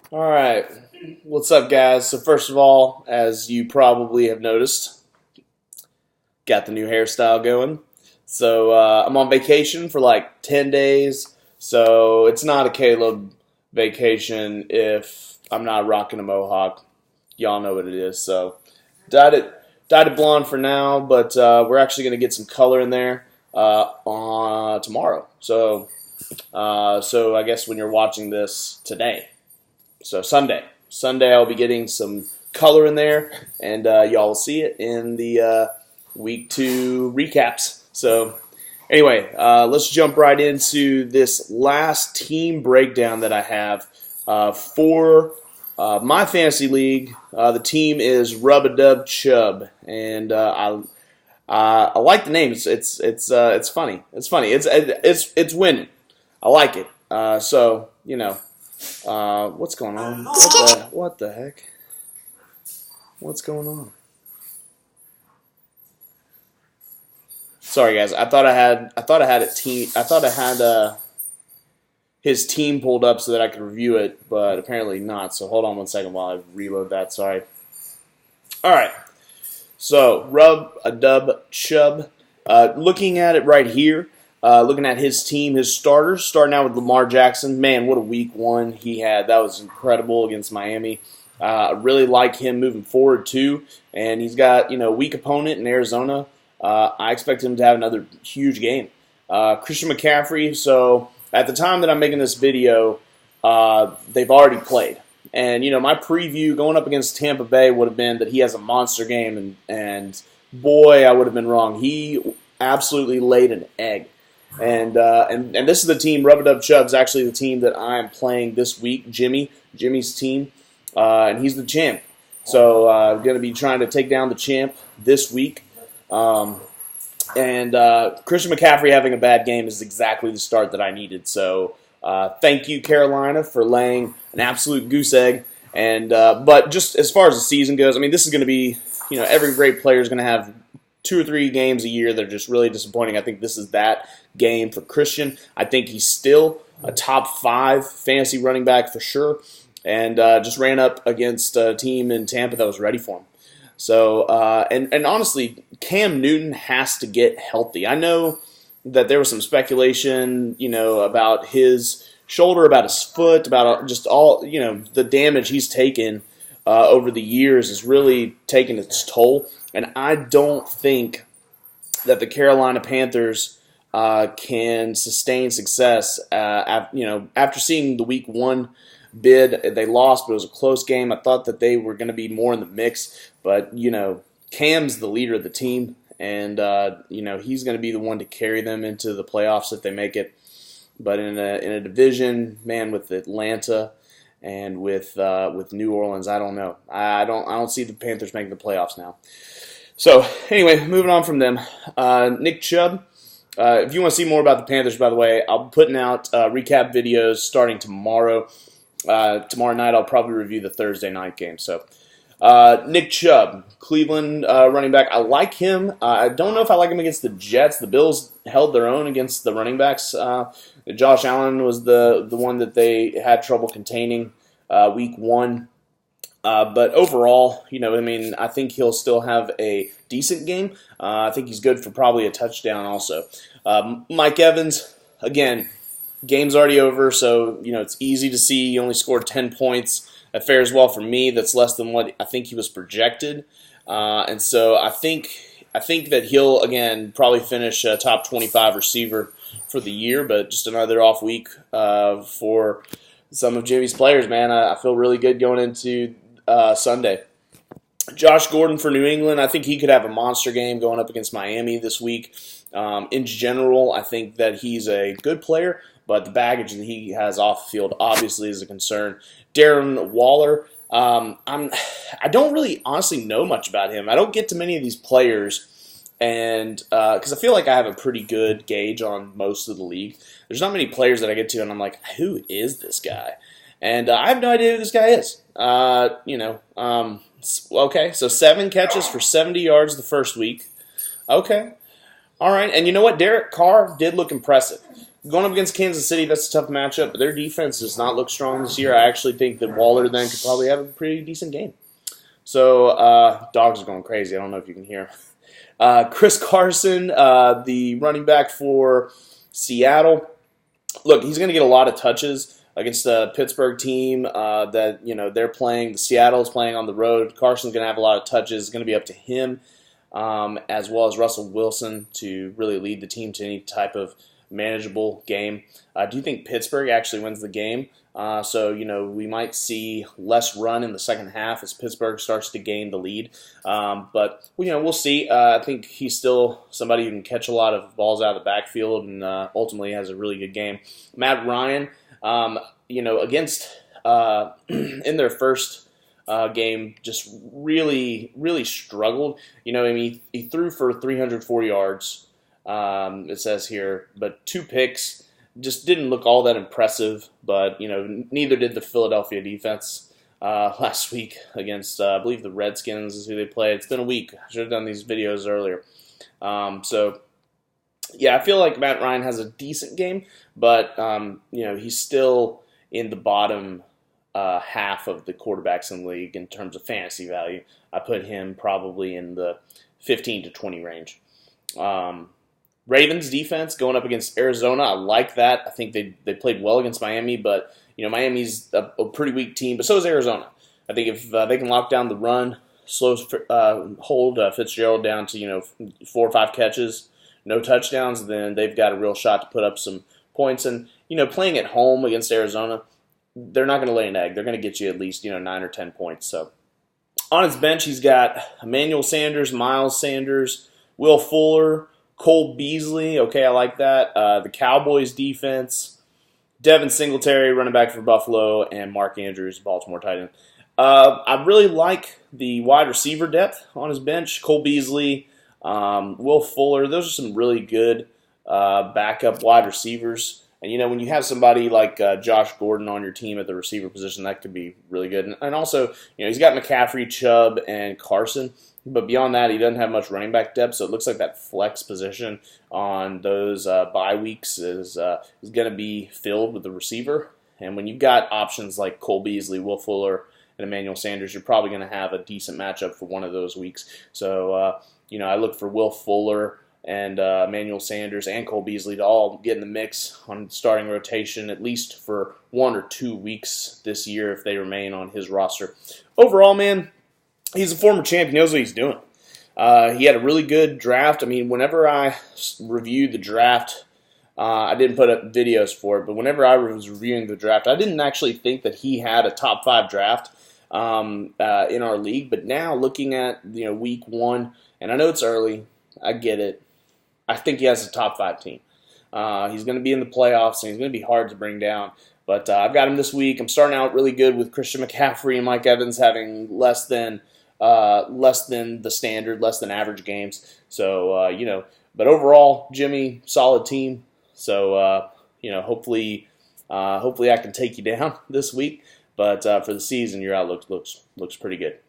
All right. What's up, guys? So, first of all, as you probably have noticed, got the new hairstyle going. So, I'm on vacation for like 10 days. So, it's not a Caleb vacation if I'm not rocking a mohawk. Y'all know what it is. So, dyed it blonde for now, but we're actually going to get some color in there on tomorrow. So I guess when you're watching this today. So Sunday I'll be getting some color in there, and y'all will see it in the week 2 recaps. So anyway, let's jump right into this last team breakdown that I have for my fantasy league. The team is Rub-a-Dub Chub, and I like the name. It's funny. It's funny. It's winning. I like it. So you know. What's going on? What the heck? What's going on? Sorry, guys. I thought I had his team pulled up so that I could review it, but apparently not. So hold on one second while I reload that. Sorry. All right. So Rub-a-Dub Chub. Looking at it right here. Looking at his team, his starters, starting out with Lamar Jackson. Man, what a week 1 he had. That was incredible against Miami. I really like him moving forward, too. And he's got, a weak opponent in Arizona. I expect him to have another huge game. Christian McCaffrey, so at the time that I'm making this video, they've already played. And, my preview going up against Tampa Bay would have been that he has a monster game. And boy, I would have been wrong. He absolutely laid an egg. And this is the team. Rub-a-Dub Chub's actually the team that I'm playing this week. Jimmy's team, and he's the champ. So I'm going to be trying to take down the champ this week. And Christian McCaffrey having a bad game is exactly the start that I needed. So thank you, Carolina, for laying an absolute goose egg. And but just as far as the season goes, I mean, this is going to be, every great player is going to have 2 or 3 games a year that are just really disappointing. I think this is that game for Christian. I think he's still a top 5 fantasy running back for sure, and just ran up against a team in Tampa that was ready for him. So, and honestly, Cam Newton has to get healthy. I know that there was some speculation, about his shoulder, about his foot, about just all, the damage he's taken over the years is really taking its toll. And I don't think that the Carolina Panthers can sustain success. After seeing the Week 1 bid, they lost, but it was a close game. I thought that they were going to be more in the mix. But, Cam's the leader of the team, and, he's going to be the one to carry them into the playoffs if they make it. But in a division, man, with Atlanta and with New Orleans, I don't know. I don't see the Panthers making the playoffs now. So anyway, moving on from them, Nick Chubb. If you want to see more about the Panthers, by the way, I'll be putting out recap videos starting tomorrow. Tomorrow night, I'll probably review the Thursday night game. So Nick Chubb, Cleveland running back. I like him. I don't know if I like him against the Jets. The Bills held their own against the running backs. Josh Allen was the one that they had trouble containing Week 1. But overall, I think he'll still have a decent game. I think he's good for probably a touchdown also. Mike Evans, again, game's already over, so, it's easy to see he only scored 10 points. That fares well for me. That's less than what I think he was projected. And so I think that he'll, again, probably finish a top 25 receiver for the year, but just another off week for some of Jimmy's players, man. I feel really good going into Sunday. Josh Gordon for New England, I think he could have a monster game going up against Miami this week. In general, I think that he's a good player, but the baggage that he has off the field obviously is a concern. Darren Waller, I don't really honestly know much about him. I don't get to many of these players, and because I feel like I have a pretty good gauge on most of the league. There's not many players that I get to, and I'm like, who is this guy? And I have no idea who this guy is. Okay, so 7 catches for 70 yards the first week. Okay. All right, and you know what? Derek Carr did look impressive. Going up against Kansas City, that's a tough matchup, but their defense does not look strong this year. I actually think that Waller then could probably have a pretty decent game. So, dogs are going crazy. I don't know if you can hear them. Chris Carson, the running back for Seattle. Look, he's going to get a lot of touches against the Pittsburgh team that, they're playing. The Seattle's playing on the road. Carson's going to have a lot of touches. It's going to be up to him, as well as Russell Wilson, to really lead the team to any type of manageable game. I do think Pittsburgh actually wins the game. So, we might see less run in the second half as Pittsburgh starts to gain the lead. But, we'll see. I think he's still somebody who can catch a lot of balls out of the backfield and ultimately has a really good game. Matt Ryan, against in their first game, just really, really struggled. He threw for 304 yards. It says here, but 2 picks, just didn't look all that impressive, but, neither did the Philadelphia defense last week against, I believe, the Redskins is who they played. It's been a week. I should have done these videos earlier. I feel like Matt Ryan has a decent game, but, he's still in the bottom half of the quarterbacks in the league in terms of fantasy value. I put him probably in the 15 to 20 range. Ravens defense going up against Arizona, I like that. I think they played well against Miami, but Miami's a pretty weak team, but so is Arizona. I think if they can lock down the run, hold Fitzgerald down to 4 or 5 catches, no touchdowns, then they've got a real shot to put up some points. And playing at home against Arizona, they're not going to lay an egg. They're going to get you at least 9 or 10 points. So on his bench, he's got Emmanuel Sanders, Miles Sanders, Will Fuller, Cole Beasley, okay, I like that. The Cowboys defense, Devin Singletary, running back for Buffalo, and Mark Andrews, Baltimore tight end. I really like the wide receiver depth on his bench. Cole Beasley, Will Fuller, those are some really good backup wide receivers. And, when you have somebody like Josh Gordon on your team at the receiver position, that could be really good. And also, he's got McCaffrey, Chubb, and Carson. But beyond that, he doesn't have much running back depth, so it looks like that flex position on those bye weeks is going to be filled with the receiver. And when you've got options like Cole Beasley, Will Fuller, and Emmanuel Sanders, you're probably going to have a decent matchup for one of those weeks. So, I look for Will Fuller and Emmanuel Sanders and Cole Beasley to all get in the mix on starting rotation at least for 1 or 2 weeks this year if they remain on his roster. Overall, man, he's a former champ. He knows what he's doing. He had a really good draft. I mean, whenever I reviewed the draft, I didn't put up videos for it, but whenever I was reviewing the draft, I didn't actually think that he had a top 5 draft in our league. But now looking at week 1, and I know it's early, I get it. I think he has a top 5 team. He's going to be in the playoffs, and he's going to be hard to bring down. But I've got him this week. I'm starting out really good with Christian McCaffrey and Mike Evans having less than the standard, less than average games. So, but overall, Jimmy, solid team. So, hopefully I can take you down this week. But for the season, your outlook looks pretty good.